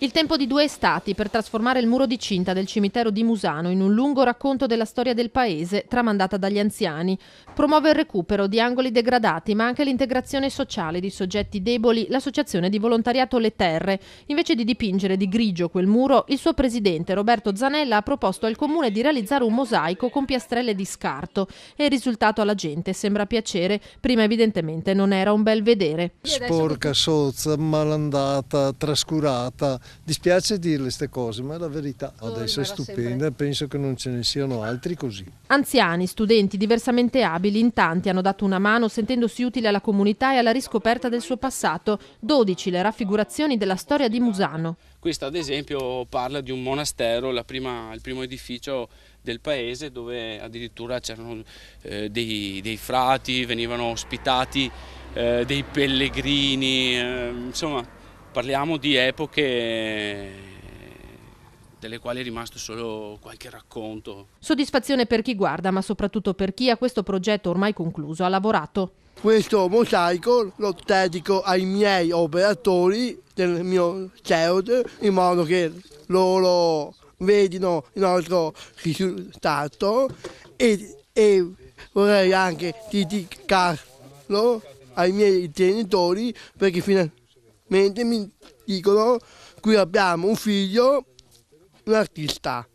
Il tempo di 2 estati per trasformare il muro di cinta del cimitero di Musano in un lungo racconto della storia del paese, tramandata dagli anziani. Promuove il recupero di angoli degradati, ma anche l'integrazione sociale di soggetti deboli, l'associazione di volontariato Le Terre. Invece di dipingere di grigio quel muro, il suo presidente Roberto Zanella ha proposto al comune di realizzare un mosaico con piastrelle di scarto e il risultato alla gente sembra piacere. Prima evidentemente non era un bel vedere. Sporca, sozza, malandata, trascurata. Dispiace dirle queste cose, ma è la verità. Adesso è stupenda, penso che non ce ne siano altri così. Anziani, studenti diversamente abili, in tanti hanno dato una mano sentendosi utili alla comunità e alla riscoperta del suo passato. 12 le raffigurazioni della storia di Musano. Questa ad esempio parla di un monastero, il primo edificio del paese, dove addirittura c'erano dei frati, venivano ospitati dei pellegrini, insomma parliamo di epoche delle quali è rimasto solo qualche racconto. Soddisfazione per chi guarda, ma soprattutto per chi a questo progetto ormai concluso ha lavorato. Questo mosaico lo dedico ai miei operatori del mio CEOD, in modo che loro vedino il nostro risultato e vorrei anche dedicarlo ai miei genitori, perché finalmente mi dicono: qui abbiamo un figlio, un artista.